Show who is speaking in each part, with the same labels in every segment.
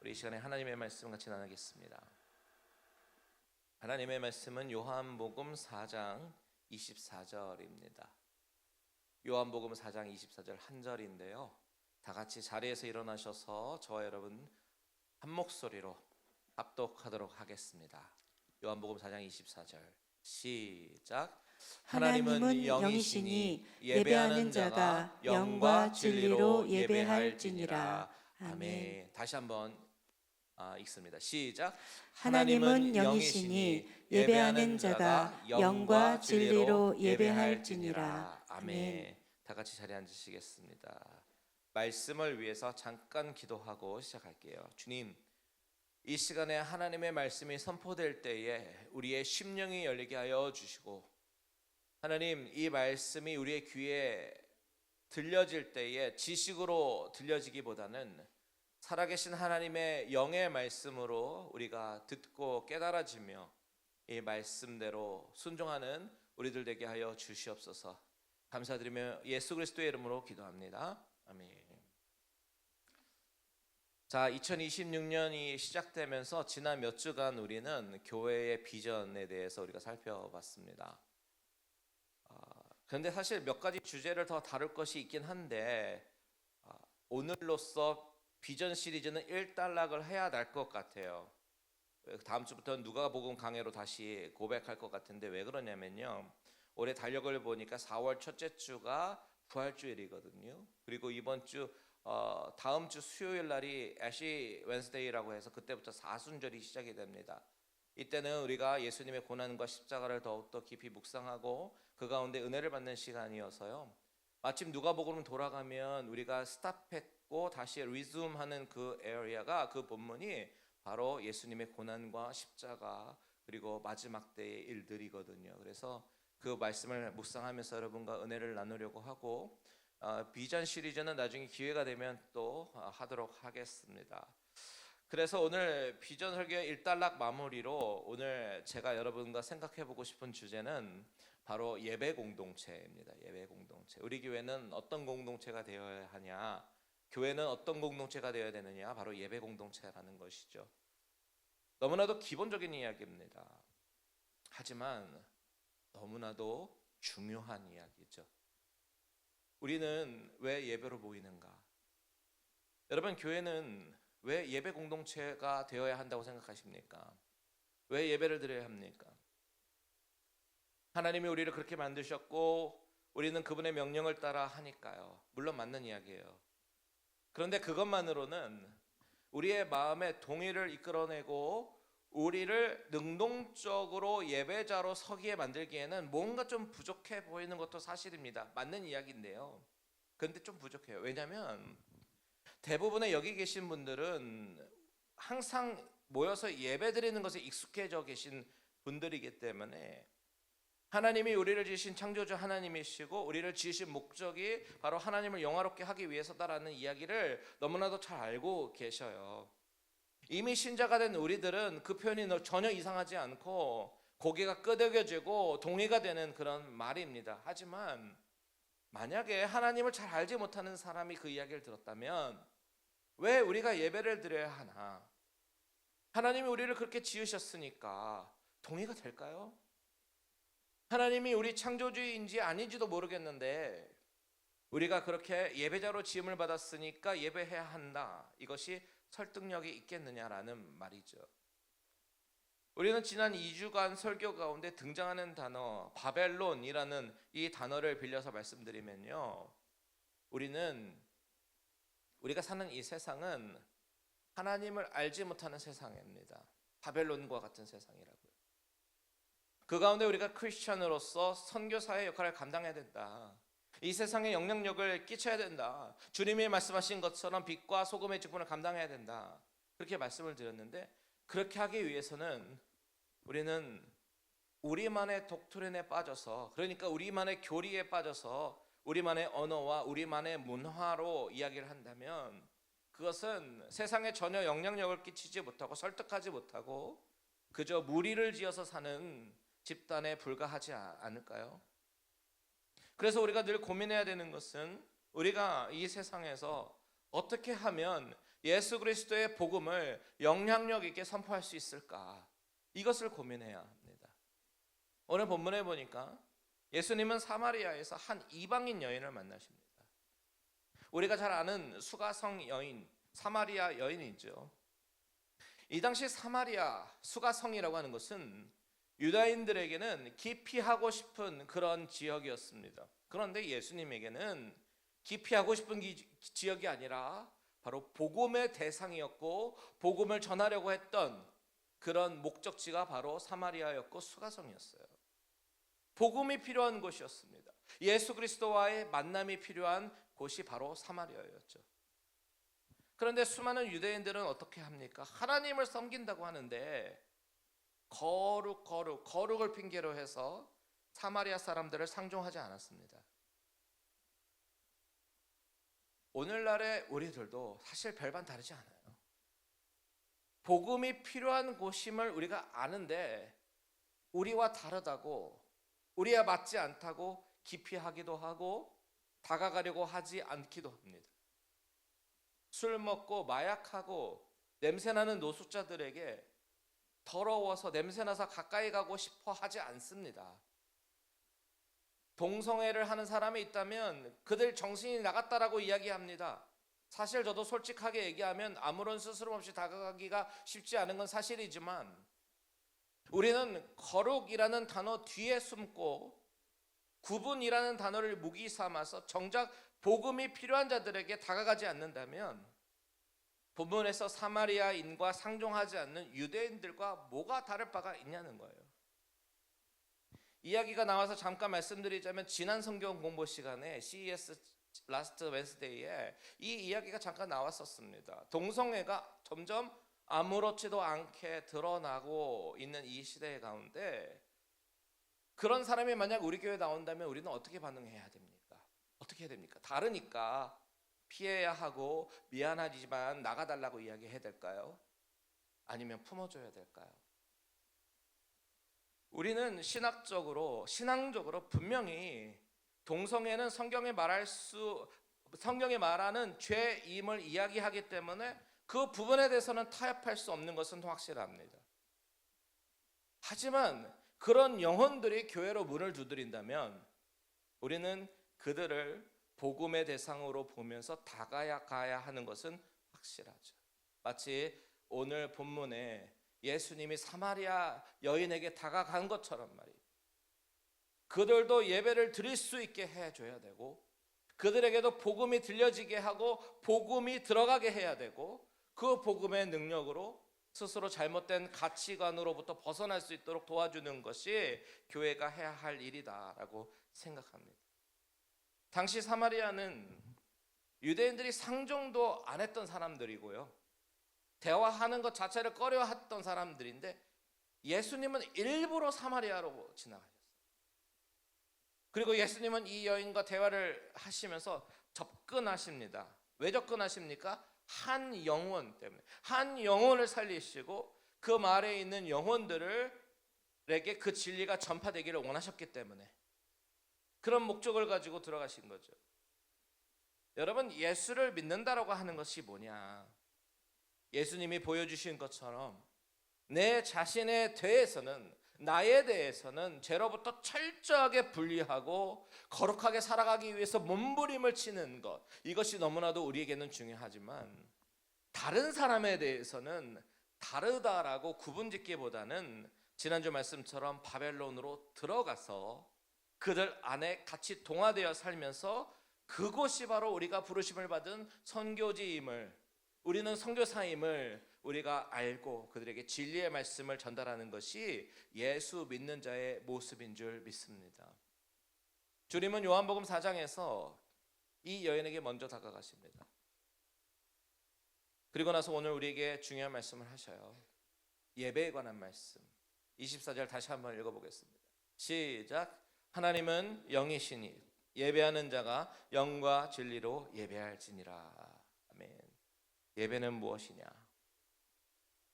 Speaker 1: 우리 이 시간에 하나님의 말씀 같이 나누겠습니다. 하나님의 말씀은 요한복음 4장 24절입니다. 요한복음 4장 24절 한 절인데요. 다 같이 자리에서 일어나셔서 저와 여러분 한 목소리로 합독하도록 하겠습니다. 요한복음 4장 24절 시작.
Speaker 2: 하나님은 영이시니 예배하는 자가 영과 진리로 예배할지니라.
Speaker 1: 아멘. 다시 한번 읽습니다. 시작.
Speaker 2: 하나님은 영이시니 예배하는 자가 영과 진리로 예배할지니라.
Speaker 1: 아멘. 다 같이 자리에 앉으시겠습니다. 말씀을 위해서 잠깐 기도하고 시작할게요. 주님, 이 시간에 하나님의 말씀이 선포될 때에 우리의 심령이 열리게 하여 주시고, 하나님, 이 말씀이 우리의 귀에 들려질 때에 지식으로 들려지기보다는 살아계신 하나님의 영의 말씀으로 우리가 듣고 깨달아지며 이 말씀대로 순종하는 우리들 되게 하여 주시옵소서. 감사드리며 예수 그리스도의 이름으로 기도합니다. 아멘. 자, 2026년이 시작되면서 지난 몇 주간 우리는 교회의 비전에 대해서 우리가 살펴봤습니다. 그런데 사실 몇 가지 주제를 더 다룰 것이 있긴 한데 오늘로써 비전 시리즈는 일단락을 해야 될 것 같아요. 다음 주부터는 누가복음 강해로 다시 고백할 것 같은데 왜 그러냐면요, 올해 달력을 보니까 4월 첫째 주가 부활주일이거든요. 그리고 이번 주 다음 주 수요일 날이 애쉬 웬스데이라고 해서 그때부터 사순절이 시작이 됩니다. 이때는 우리가 예수님의 고난과 십자가를 더욱더 깊이 묵상하고 그 가운데 은혜를 받는 시간이어서요, 마침 누가복음 돌아가면 우리가 스탑했고 다시 리즘하는 그 에리어가, 그 본문이 바로 예수님의 고난과 십자가 그리고 마지막 때의 일들이거든요. 그래서 그 말씀을 묵상하면서 여러분과 은혜를 나누려고 하고, 비전 시리즈는 나중에 기회가 되면 또 하도록 하겠습니다. 그래서 오늘 비전 설교 일단락 마무리로 오늘 제가 여러분과 생각해보고 싶은 주제는 바로 예배 공동체입니다. 예배 공동체. 우리 교회는 어떤 공동체가 되어야 하냐? 교회는 어떤 공동체가 되어야 되느냐? 바로 예배 공동체라는 것이죠. 너무나도 기본적인 이야기입니다. 하지만 너무나도 중요한 이야기죠. 우리는 왜 예배로 모이는가? 여러분, 교회는 왜 예배 공동체가 되어야 한다고 생각하십니까? 왜 예배를 드려야 합니까? 하나님이 우리를 그렇게 만드셨고 우리는 그분의 명령을 따라 하니까요. 물론 맞는 이야기예요. 그런데 그것만으로는 우리의 마음의 동의를 이끌어내고 우리를 능동적으로 예배자로 서기에 만들기에는 뭔가 좀 부족해 보이는 것도 사실입니다. 맞는 이야기인데요. 그런데 좀 부족해요. 왜냐하면 대부분의 여기 계신 분들은 항상 모여서 예배 드리는 것에 익숙해져 계신 분들이기 때문에 하나님이 우리를 지으신 창조주 하나님이시고 우리를 지으신 목적이 바로 하나님을 영화롭게 하기 위해서다라는 이야기를 너무나도 잘 알고 계셔요. 이미 신자가 된 우리들은 그 표현이 전혀 이상하지 않고 고개가 끄덕여지고 동의가 되는 그런 말입니다. 하지만 만약에 하나님을 잘 알지 못하는 사람이 그 이야기를 들었다면 왜 우리가 예배를 드려야 하나? 하나님이 우리를 그렇게 지으셨으니까 동의가 될까요? 하나님이 우리 창조주인지 아닌지도 모르겠는데 우리가 그렇게 예배자로 지음을 받았으니까 예배해야 한다, 이것이 설득력이 있겠느냐라는 말이죠. 우리는 지난 2주간 설교 가운데 등장하는 단어 바벨론이라는 이 단어를 빌려서 말씀드리면요, 우리가 사는 이 세상은 하나님을 알지 못하는 세상입니다. 바벨론과 같은 세상이라고요. 그 가운데 우리가 크리스천으로서 선교사의 역할을 감당해야 된다. 이 세상에 영향력을 끼쳐야 된다. 주님이 말씀하신 것처럼 빛과 소금의 직분을 감당해야 된다. 그렇게 말씀을 드렸는데, 그렇게 하기 위해서는 우리는 우리만의 독트린에 빠져서, 그러니까 우리만의 교리에 빠져서 우리만의 언어와 우리만의 문화로 이야기를 한다면 그것은 세상에 전혀 영향력을 끼치지 못하고 설득하지 못하고 그저 무리를 지어서 사는 집단에 불과하지 않을까요? 그래서 우리가 늘 고민해야 되는 것은 우리가 이 세상에서 어떻게 하면 예수 그리스도의 복음을 영향력 있게 선포할 수 있을까? 이것을 고민해야 합니다. 오늘 본문에 보니까 예수님은 사마리아에서 한 이방인 여인을 만나십니다. 우리가 잘 아는 수가성 여인, 사마리아 여인이죠. 이 당시 사마리아 수가성이라고 하는 것은 유다인들에게는 기피하고 싶은 그런 지역이었습니다. 그런데 예수님에게는 기피하고 싶은 지역이 아니라 바로 복음의 대상이었고 복음을 전하려고 했던 그런 목적지가 바로 사마리아였고 수가성이었어요. 복음이 필요한 곳이었습니다. 예수 그리스도와의 만남이 필요한 곳이 바로 사마리아였죠. 그런데 수많은 유대인들은 어떻게 합니까? 하나님을 섬긴다고 하는데 거룩을 핑계로 해서 사마리아 사람들을 상종하지 않았습니다. 오늘날의 우리들도 사실 별반 다르지 않아요. 복음이 필요한 곳임을 우리가 아는데 우리와 다르다고, 우리와 맞지 않다고 기피하기도 하고 다가가려고 하지 않기도 합니다. 술 먹고 마약하고 냄새나는 노숙자들에게 더러워서 냄새나서 가까이 가고 싶어 하지 않습니다. 동성애를 하는 사람이 있다면 그들 정신이 나갔다라고 이야기합니다. 사실 저도 솔직하게 얘기하면 아무런 스스럼 없이 다가가기가 쉽지 않은 건 사실이지만 우리는 거룩이라는 단어 뒤에 숨고 구분이라는 단어를 무기 삼아서 정작 복음이 필요한 자들에게 다가가지 않는다면 본문에서 사마리아인과 상종하지 않는 유대인들과 뭐가 다를 바가 있냐는 거예요. 이야기가 나와서 잠깐 말씀드리자면 지난 성경 공부 시간에 CES 라스트 웬스데이에 이 이야기가 잠깐 나왔었습니다. 동성애가 점점 아무렇지도 않게 드러나고 있는 이 시대 가운데 그런 사람이 만약 우리 교회에 나온다면 우리는 어떻게 반응해야 됩니까? 어떻게 해야 됩니까? 다르니까 피해야 하고 미안하지만 나가달라고 이야기해야 될까요? 아니면 품어줘야 될까요? 우리는 신앙적으로 분명히 동성애는 성경에 말하는 죄임을 이야기하기 때문에 그 부분에 대해서는 타협할 수 없는 것은 확실합니다. 하지만 그런 영혼들이 교회로 문을 두드린다면 우리는 그들을 복음의 대상으로 보면서 다가가야 하는 것은 확실하죠. 마치 오늘 본문에 예수님이 사마리아 여인에게 다가간 것처럼 말이에요. 그들도 예배를 드릴 수 있게 해줘야 되고 그들에게도 복음이 들려지게 하고 복음이 들어가게 해야 되고 그 복음의 능력으로 스스로 잘못된 가치관으로부터 벗어날 수 있도록 도와주는 것이 교회가 해야 할 일이다라고 생각합니다. 당시 사마리아는 유대인들이 상종도 안 했던 사람들이고요. 대화하는 것 자체를 꺼려했던 사람들인데 예수님은 일부러 사마리아로 지나가셨어요. 그리고 예수님은 이 여인과 대화를 하시면서 접근하십니다. 왜 접근하십니까? 한 영혼 때문에. 한 영혼을 살리시고 그 말에 있는 영혼들에게 그 진리가 전파되기를 원하셨기 때문에 그런 목적을 가지고 들어가신 거죠. 여러분, 예수를 믿는다라고 하는 것이 뭐냐? 예수님이 보여주신 것처럼 내 자신에 대해서는 나에 대해서는 죄로부터 철저하게 분리하고 거룩하게 살아가기 위해서 몸부림을 치는 것, 이것이 너무나도 우리에게는 중요하지만 다른 사람에 대해서는 다르다라고 구분짓기보다는 지난주 말씀처럼 바벨론으로 들어가서 그들 안에 같이 동화되어 살면서 그곳이 바로 우리가 부르심을 받은 선교지임을, 우리는 선교사임을 우리가 알고 그들에게 진리의 말씀을 전달하는 것이 예수 믿는 자의 모습인 줄 믿습니다. 주님은 요한복음 4장에서 이 여인에게 먼저 다가가십니다. 그리고 나서 오늘 우리에게 중요한 말씀을 하셔요. 예배에 관한 말씀. 24절 다시 한번 읽어보겠습니다. 시작. 하나님은 영이시니 예배하는 자가 영과 진리로 예배할지니라. 아멘. 예배는 무엇이냐?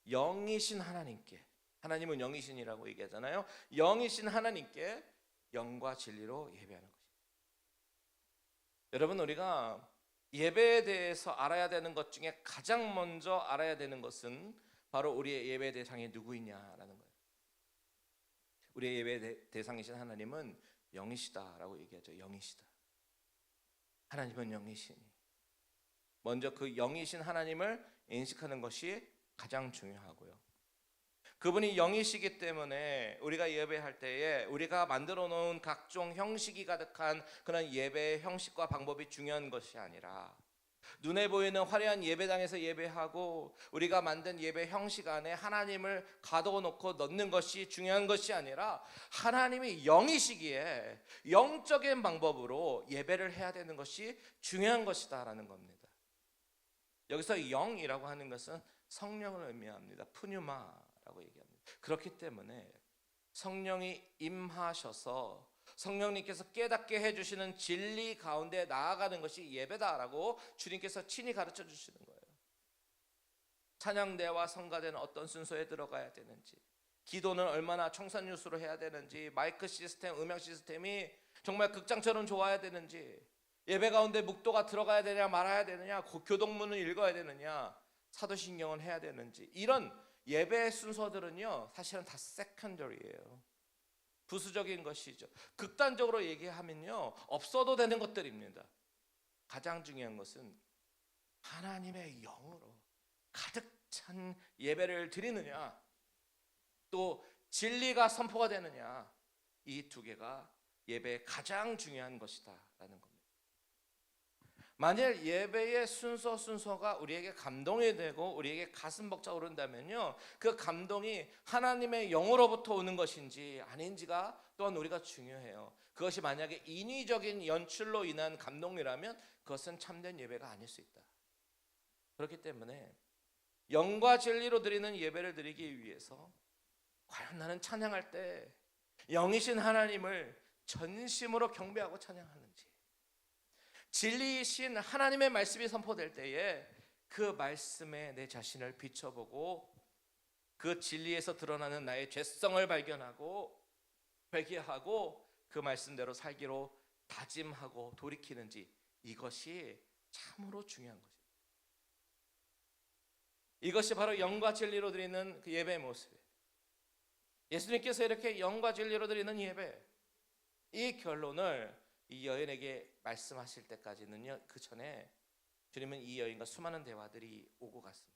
Speaker 1: 영이신 하나님께, 하나님은 영이신이라고 얘기하잖아요. 영이신 하나님께 영과 진리로 예배하는 것입니다. 여러분, 우리가 예배에 대해서 알아야 되는 것 중에 가장 먼저 알아야 되는 것은 바로 우리의 예배 대상이 누구이냐라는 거예요. 우리의 예배 대상이신 하나님은 영이시다라고 얘기하죠. 영이시다. 하나님은 영이시니 먼저 그 영이신 하나님을 인식하는 것이 가장 중요하고요. 그분이 영이시기 때문에 우리가 예배할 때에 우리가 만들어 놓은 각종 형식이 가득한 그런 예배의 형식과 방법이 중요한 것이 아니라 눈에 보이는 화려한 예배당에서 예배하고 우리가 만든 예배 형식 안에 하나님을 가둬 놓고 넣는 것이 중요한 것이 아니라 하나님이 영이시기에 영적인 방법으로 예배를 해야 되는 것이 중요한 것이다라는 겁니다. 여기서 영이라고 하는 것은 성령을 의미합니다. 푸뉴마라고 얘기합니다. 그렇기 때문에 성령이 임하셔서 성령님께서 깨닫게 해주시는 진리 가운데 나아가는 것이 예배다라고 주님께서 친히 가르쳐 주시는 거예요. 찬양대와 성가대는 어떤 순서에 들어가야 되는지, 기도는 얼마나 청산유수로 해야 되는지, 마이크 시스템, 음향 시스템이 정말 극장처럼 좋아야 되는지, 예배 가운데 묵도가 들어가야 되냐 말아야 되느냐, 교동문을 읽어야 되느냐, 사도신경은 해야 되는지, 이런 예배 순서들은요 사실은 다 세컨더리예요. 부수적인 것이죠. 극단적으로 얘기하면요 없어도 되는 것들입니다. 가장 중요한 것은 하나님의 영으로 가득 찬 예배를 드리느냐, 또 진리가 선포가 되느냐, 이 두 개가 예배의 가장 중요한 것이다라는 겁니다. 만일 예배의 순서가 우리에게 감동이 되고 우리에게 가슴 벅차 오른다면요 그 감동이 하나님의 영으로부터 오는 것인지 아닌지가 또한 우리가 중요해요. 그것이 만약에 인위적인 연출로 인한 감동이라면 그것은 참된 예배가 아닐 수 있다. 그렇기 때문에 영과 진리로 드리는 예배를 드리기 위해서 과연 나는 찬양할 때 영이신 하나님을 전심으로 경배하고 찬양하는지, 진리이신 하나님의 말씀이 선포될 때에 그 말씀에 내 자신을 비춰보고 그 진리에서 드러나는 나의 죄성을 발견하고 회개하고 그 말씀대로 살기로 다짐하고 돌이키는지, 이것이 참으로 중요한 것입니다. 이것이 바로 영과 진리로 드리는 그 예배의 모습이에요. 예수님께서 이렇게 영과 진리로 드리는 예배, 이 결론을 이 여인에게 말씀하실 때까지는요 그 전에 주님은 이 여인과 수많은 대화들이 오고 갔습니다.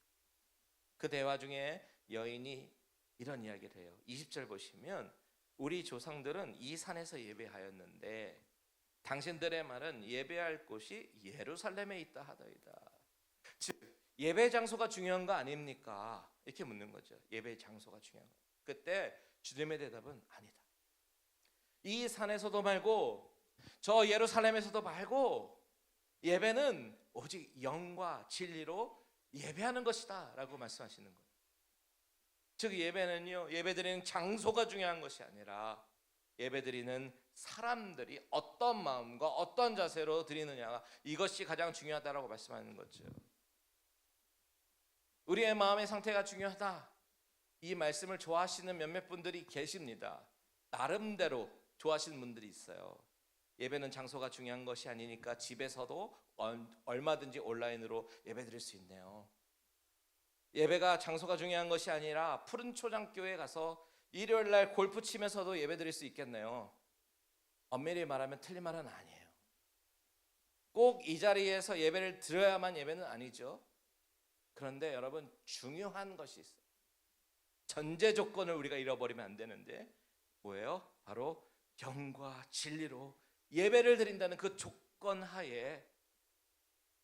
Speaker 1: 그 대화 중에 여인이 이런 이야기를 해요. 20절 보시면 우리 조상들은 이 산에서 예배하였는데 당신들의 말은 예배할 곳이 예루살렘에 있다 하더이다. 즉 예배 장소가 중요한 거 아닙니까? 이렇게 묻는 거죠. 예배 장소가 중요한 거. 그때 주님의 대답은 아니다. 이 산에서도 말고 저 예루살렘에서도 말고 예배는 오직 영과 진리로 예배하는 것이다 라고 말씀하시는 거예요. 즉 예배는요 예배드리는 장소가 중요한 것이 아니라 예배드리는 사람들이 어떤 마음과 어떤 자세로 드리느냐, 이것이 가장 중요하다라고 말씀하는 거죠. 우리의 마음의 상태가 중요하다, 이 말씀을 좋아하시는 몇몇 분들이 계십니다. 나름대로 좋아하시는 분들이 있어요. 예배는 장소가 중요한 것이 아니니까 집에서도 얼마든지 온라인으로 예배 드릴 수 있네요. 예배가 장소가 중요한 것이 아니라 푸른 초장교회 가서 일요일 날 골프 치면서도 예배 드릴 수 있겠네요. 엄밀히 말하면 틀린 말은 아니에요. 꼭 이 자리에서 예배를 드려야만 예배는 아니죠. 그런데 여러분 중요한 것이 있어요. 전제 조건을 우리가 잃어버리면 안 되는데 뭐예요? 바로 영과 진리로 예배를 드린다는 그 조건 하에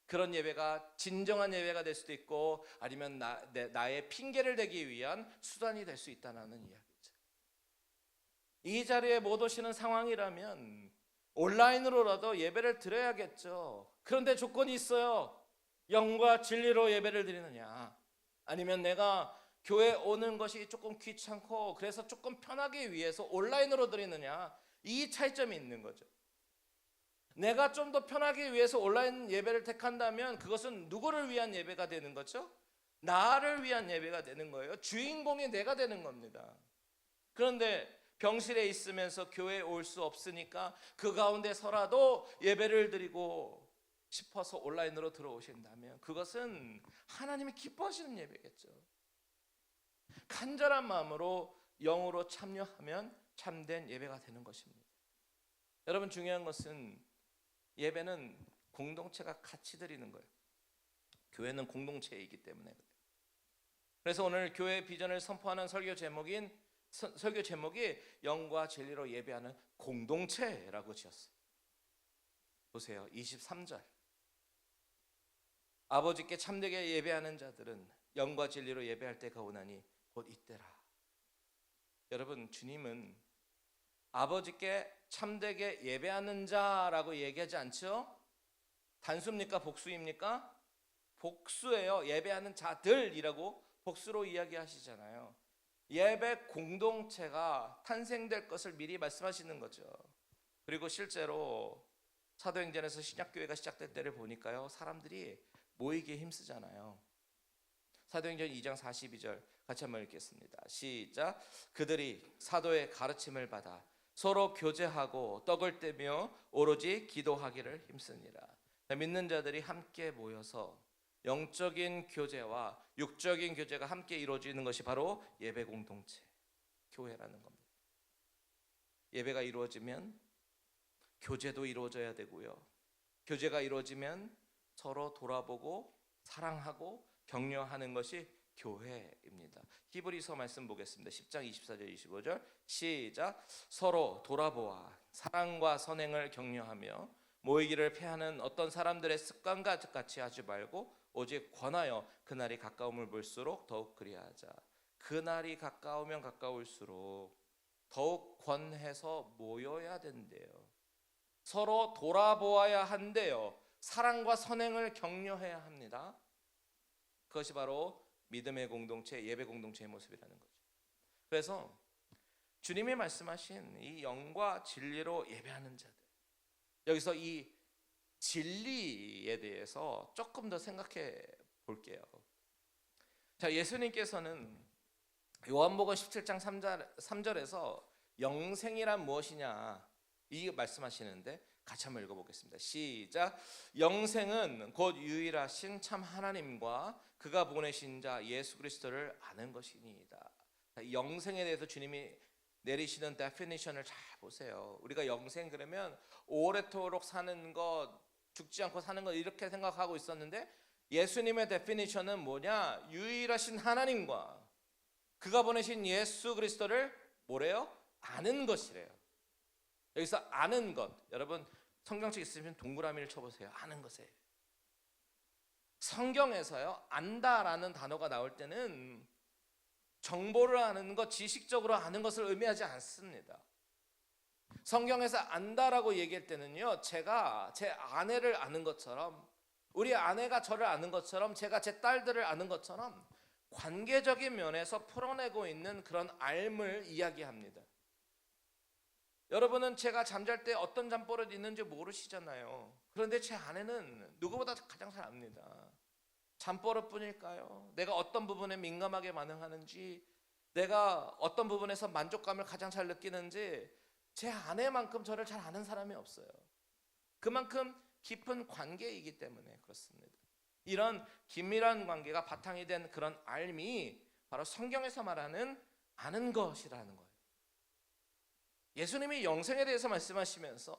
Speaker 1: 그런 예배가 진정한 예배가 될 수도 있고 아니면 나의 핑계를 대기 위한 수단이 될 수 있다는 이야기죠. 이 자리에 못 오시는 상황이라면 온라인으로라도 예배를 드려야겠죠. 그런데 조건이 있어요. 영과 진리로 예배를 드리느냐, 아니면 내가 교회 오는 것이 조금 귀찮고 그래서 조금 편하기 위해서 온라인으로 드리느냐, 이 차이점이 있는 거죠. 내가 좀 더 편하기 위해서 온라인 예배를 택한다면 그것은 누구를 위한 예배가 되는 거죠? 나를 위한 예배가 되는 거예요. 주인공이 내가 되는 겁니다. 그런데 병실에 있으면서 교회에 올 수 없으니까 그 가운데서라도 예배를 드리고 싶어서 온라인으로 들어오신다면 그것은 하나님이 기뻐하시는 예배겠죠. 간절한 마음으로 영으로 참여하면 참된 예배가 되는 것입니다. 여러분, 중요한 것은 예배는 공동체가 같이 드리는 거예요. 교회는 공동체이기 때문에 그래요. 그래서 오늘 교회 비전을 선포하는 설교 제목이 영과 진리로 예배하는 공동체라고 지었어요. 보세요. 23절. 아버지께 참되게 예배하는 자들은 영과 진리로 예배할 때가 오나니 곧 이때라. 여러분, 주님은 아버지께 참되게 예배하는 자라고 얘기하지 않죠? 단수입니까? 복수입니까? 복수예요. 예배하는 자들이라고 복수로 이야기하시잖아요. 예배 공동체가 탄생될 것을 미리 말씀하시는 거죠. 그리고 실제로 사도행전에서 신약교회가 시작될 때를 보니까요, 사람들이 모이기에 힘쓰잖아요. 사도행전 2장 42절 같이 한번 읽겠습니다. 시작. 그들이 사도의 가르침을 받아 서로 교제하고 떡을 떼며 오로지 기도하기를 힘쓰니라. 믿는 자들이 함께 모여서 영적인 교제와 육적인 교제가 함께 이루어지는 것이 바로 예배 공동체, 교회라는 겁니다. 예배가 이루어지면 교제도 이루어져야 되고요. 교제가 이루어지면 서로 돌아보고 사랑하고 격려하는 것이 교회입니다. 히브리서 말씀 보겠습니다. 10장 24절 25절 시작. 서로 돌아보아 사랑과 선행을 격려하며 모이기를 패하는 어떤 사람들의 습관과 같이 하지 말고 오직 권하여 그날이 가까움을 볼수록 더욱 그리하자. 그날이 가까우면 가까울수록 더욱 권해서 모여야 된대요. 서로 돌아보아야 한대요. 사랑과 선행을 격려해야 합니다. 그것이 바로 믿음의 공동체, 예배 공동체의 모습이라는 거죠. 그래서 주님이 말씀하신 이 영과 진리로 예배하는 자들, 여기서 이 진리에 대해서 조금 더 생각해 볼게요. 자, 예수님께서는 요한복음 17장 3절에서 영생이란 무엇이냐 이 말씀하시는데 같이 한번 읽어보겠습니다. 시작. 영생은 곧 유일하신 참 하나님과 그가 보내신 자 예수 그리스도를 아는 것이니이다. 영생에 대해서 주님이 내리시는 데피니션을 잘 보세요. 우리가 영생 그러면 오래도록 사는 것, 죽지 않고 사는 것 이렇게 생각하고 있었는데 예수님의 데피니션은 뭐냐? 유일하신 하나님과 그가 보내신 예수 그리스도를 뭐래요? 아는 것이래요. 여기서 아는 것, 여러분 성경책 있으면 동그라미를 쳐보세요. 아는 것에 성경에서요 안다라는 단어가 나올 때는 정보를 아는 것, 지식적으로 아는 것을 의미하지 않습니다. 성경에서 안다라고 얘기할 때는요, 제가 제 아내를 아는 것처럼, 우리 아내가 저를 아는 것처럼, 제가 제 딸들을 아는 것처럼 관계적인 면에서 풀어내고 있는 그런 알을 이야기합니다. 여러분은 제가 잠잘 때 어떤 잠버릇이 있는지 모르시잖아요. 그런데 제 아내는 누구보다 가장 잘 압니다. 잠버릇뿐일까요? 내가 어떤 부분에 민감하게 반응하는지, 내가 어떤 부분에서 만족감을 가장 잘 느끼는지 제 아내만큼 저를 잘 아는 사람이 없어요. 그만큼 깊은 관계이기 때문에 그렇습니다. 이런 긴밀한 관계가 바탕이 된 그런 알미 바로 성경에서 말하는 아는 것이라는 거예요. 예수님이 영생에 대해서 말씀하시면서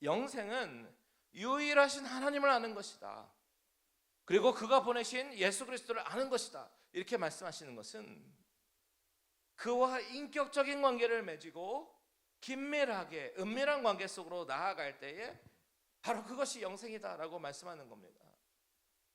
Speaker 1: 영생은 유일하신 하나님을 아는 것이다. 그리고 그가 보내신 예수 그리스도를 아는 것이다. 이렇게 말씀하시는 것은 그와 인격적인 관계를 맺고 긴밀하게 은밀한 관계 속으로 나아갈 때에 바로 그것이 영생이다라고 말씀하는 겁니다.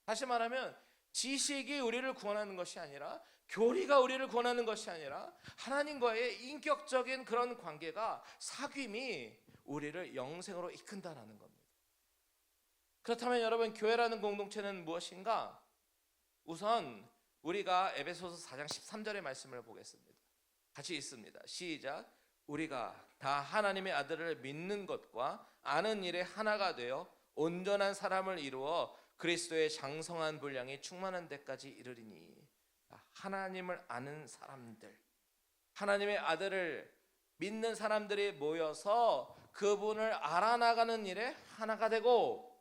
Speaker 1: 다시 말하면 지식이 우리를 구원하는 것이 아니라, 교리가 우리를 구원하는 것이 아니라 하나님과의 인격적인 그런 관계가, 사귐이 우리를 영생으로 이끈다라는 겁니다. 그렇다면 여러분, 교회라는 공동체는 무엇인가? 우선 우리가 에베소서 4장 13절의 말씀을 보겠습니다. 같이 읽습니다. 시작. 우리가 다 하나님의 아들을 믿는 것과 아는 일에 하나가 되어 온전한 사람을 이루어 그리스도의 장성한 분량이 충만한 데까지 이르리니. 하나님을 아는 사람들, 하나님의 아들을 믿는 사람들이 모여서 그분을 알아나가는 일에 하나가 되고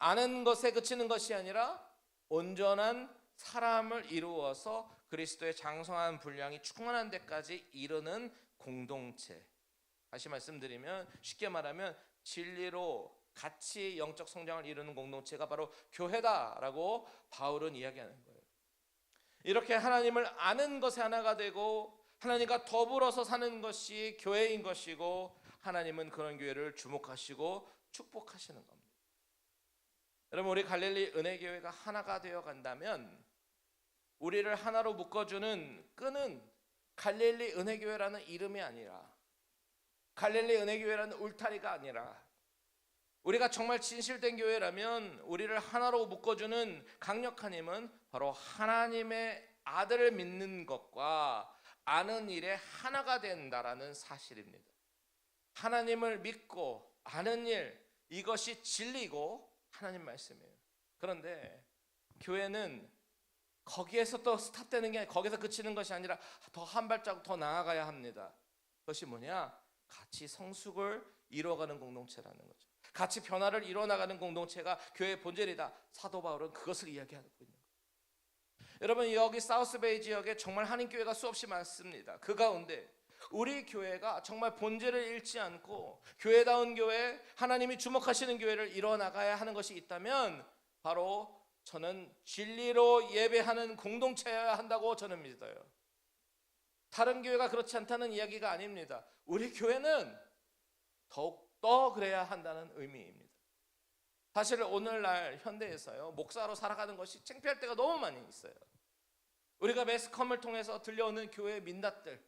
Speaker 1: 아는 것에 그치는 것이 아니라 온전한 사람을 이루어서 그리스도의 장성한 분량이 충만한 데까지 이르는 공동체. 다시 말씀드리면, 쉽게 말하면 진리로 같이 영적 성장을 이루는 공동체가 바로 교회다라고 바울은 이야기하는 거예요. 이렇게 하나님을 아는 것에 하나가 되고 하나님과 더불어서 사는 것이 교회인 것이고, 하나님은 그런 교회를 주목하시고 축복하시는 겁니다. 여러분, 우리 갈릴리 은혜교회가 하나가 되어 간다면 우리를 하나로 묶어주는 끈은 갈릴리 은혜교회라는 이름이 아니라, 갈릴리 은혜교회라는 울타리가 아니라, 우리가 정말 진실된 교회라면 우리를 하나로 묶어주는 강력한 힘은 바로 하나님의 아들을 믿는 것과 아는 일에 하나가 된다라는 사실입니다. 하나님을 믿고 아는 일, 이것이 진리고 하나님 말씀이에요. 그런데 교회는 거기에서 또 스탑되는 게 아니라, 거기서 그치는 것이 아니라 더 한 발자국 더 나아가야 합니다. 그것이 뭐냐? 같이 성숙을 이루어가는 공동체라는 거죠. 같이 변화를 이루어나가는 공동체가 교회의 본질이다. 사도 바울은 그것을 이야기하고 있는 거예요. 여러분, 여기 사우스베이 지역에 정말 한인교회가 수없이 많습니다. 그 가운데 우리 교회가 정말 본질을 잃지 않고 교회다운 교회, 하나님이 주목하시는 교회를 이뤄나가야 하는 것이 있다면 바로 저는 진리로 예배하는 공동체여야 한다고 저는 믿어요. 다른 교회가 그렇지 않다는 이야기가 아닙니다. 우리 교회는 더욱더 그래야 한다는 의미입니다. 사실 오늘날 현대에서요, 목사로 살아가는 것이 창피할 때가 너무 많이 있어요. 우리가 매스컴을 통해서 들려오는 교회의 민낯들,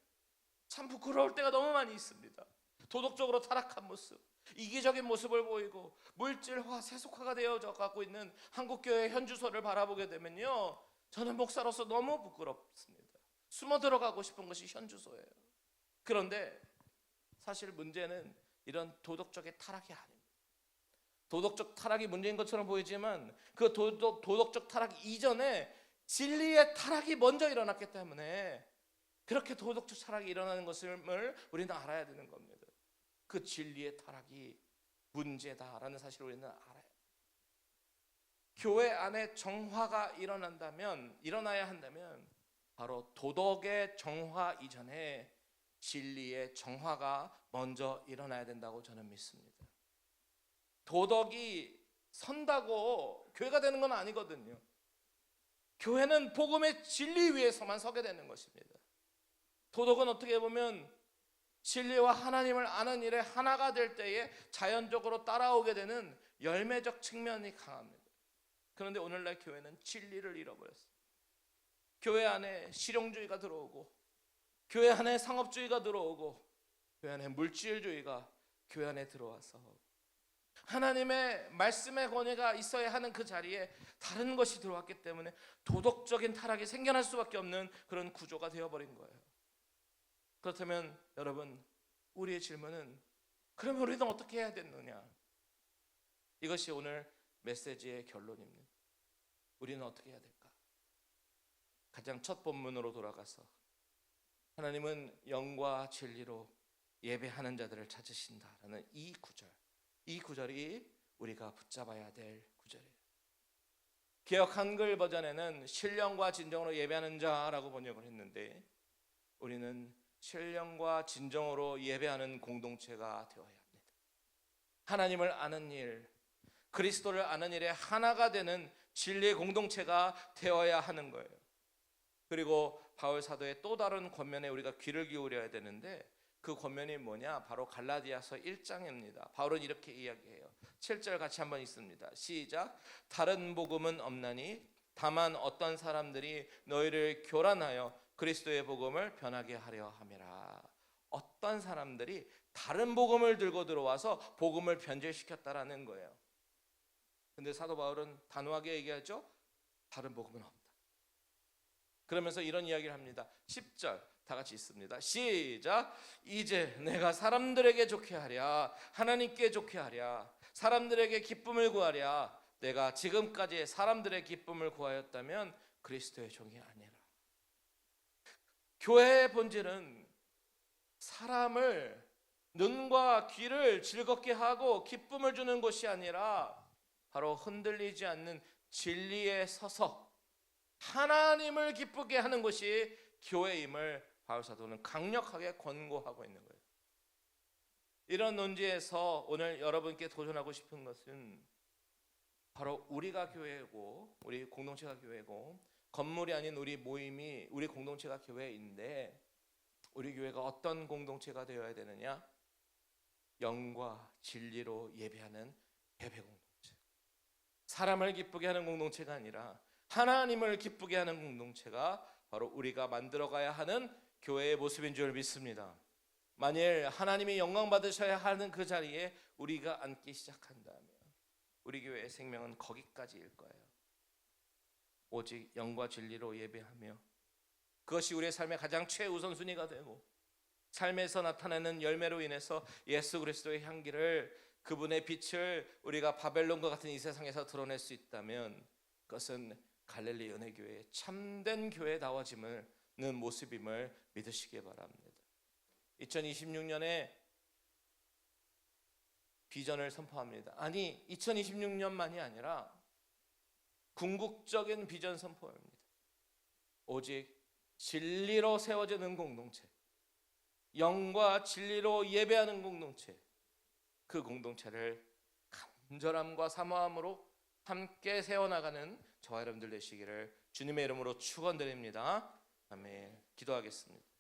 Speaker 1: 참 부끄러울 때가 너무 많이 있습니다. 도덕적으로 타락한 모습, 이기적인 모습을 보이고 물질화, 세속화가 되어져 갖고 있는 한국교회의 현주소를 바라보게 되면요, 저는 목사로서 너무 부끄럽습니다. 숨어 들어가고 싶은 것이 현주소예요. 그런데 사실 문제는 이런 도덕적인 타락이 아닙니다. 도덕적 타락이 문제인 것처럼 보이지만 그 도덕적 타락 이전에 진리의 타락이 먼저 일어났기 때문에 그렇게 도덕적 타락이 일어나는 것을 우리는 알아야 되는 겁니다. 그 진리의 타락이 문제다라는 사실을 우리는 알아요. 교회 안에 정화가 일어나야 한다면 바로 도덕의 정화 이전에 진리의 정화가 먼저 일어나야 된다고 저는 믿습니다. 도덕이 선다고 교회가 되는 건 아니거든요. 교회는 복음의 진리 위에서만 서게 되는 것입니다. 도덕은 어떻게 보면 진리와 하나님을 아는 일에 하나가 될 때에 자연적으로 따라오게 되는 열매적 측면이 강합니다. 그런데 오늘날 교회는 진리를 잃어버렸어요. 교회 안에 실용주의가 들어오고, 교회 안에 상업주의가 들어오고, 교회 안에 물질주의가 교회 안에 들어와서 하나님의 말씀의 권위가 있어야 하는 그 자리에 다른 것이 들어왔기 때문에 도덕적인 타락이 생겨날 수밖에 없는 그런 구조가 되어버린 거예요. 그렇다면 여러분, 우리의 질문은 그러면 우리는 어떻게 해야 되느냐? 이것이 오늘 메시지의 결론입니다. 우리는 어떻게 해야 될까? 가장 첫 본문으로 돌아가서 하나님은 영과 진리로 예배하는 자들을 찾으신다라는 이 구절이 우리가 붙잡아야 될 구절이에요. 개역 한글 버전에는 신령과 진정으로 예배하는 자라고 번역을 했는데, 우리는 신령과 진정으로 예배하는 공동체가 되어야 합니다. 하나님을 아는 일, 그리스도를 아는 일에 하나가 되는 진리의 공동체가 되어야 하는 거예요. 그리고 바울 사도의 또 다른 권면에 우리가 귀를 기울여야 되는데, 그 권면이 뭐냐? 바로 갈라디아서 1장입니다. 바울은 이렇게 이야기해요. 7절 같이 한번 읽습니다. 시작. 다른 복음은 없나니 다만 어떤 사람들이 너희를 교란하여 그리스도의 복음을 변하게 하려 함이라. 어떤 사람들이 다른 복음을 들고 들어와서 복음을 변질시켰다라는 거예요. 근데 사도 바울은 단호하게 얘기하죠. 다른 복음은 없다. 그러면서 이런 이야기를 합니다. 10절 다 같이 있습니다. 시작. 이제 내가 사람들에게 좋게 하랴, 하나님께 좋게 하랴, 사람들에게 기쁨을 구하랴. 내가 지금까지 사람들의 기쁨을 구하였다면 그리스도의 종이 아니라. 교회의 본질은 사람을, 눈과 귀를 즐겁게 하고 기쁨을 주는 것이 아니라 바로 흔들리지 않는 진리에 서서 하나님을 기쁘게 하는 것이 교회임을 바울 사도는 강력하게 권고하고 있는 거예요. 이런 논지에서 오늘 여러분께 도전하고 싶은 것은 바로 우리가 교회고 우리 공동체가 교회고 건물이 아닌 우리 모임이 우리 공동체가 교회인데 우리 교회가 어떤 공동체가 되어야 되느냐? 영과 진리로 예배하는 예배 공동체. 사람을 기쁘게 하는 공동체가 아니라 하나님을 기쁘게 하는 공동체가 바로 우리가 만들어가야 하는 교회의 모습인 줄 믿습니다. 만일 하나님이 영광 받으셔야 하는 그 자리에 우리가 앉기 시작한다면 우리 교회의 생명은 거기까지일 거예요. 오직 영과 진리로 예배하며 그것이 우리의 삶의 가장 최우선순위가 되고 삶에서 나타나는 열매로 인해서 예수 그리스도의 향기를 그분의 빛을 우리가 바벨론과 같은 이 세상에서 드러낼 수 있다면 그것은 갈릴리 은혜교회의 참된 교회다워지는 모습임을 믿으시기 바랍니다. 2026년에 비전을 선포합니다. 아니 2026년만이 아니라 궁극적인 비전 선포입니다. 오직 진리로 세워지는 공동체, 영과 진리로 예배하는 공동체, 그 공동체를 간절함과 사모함으로 함께 세워나가는 저와 여러분들 되시기를 주님의 이름으로 축원드립니다. 아멘. 기도하겠습니다.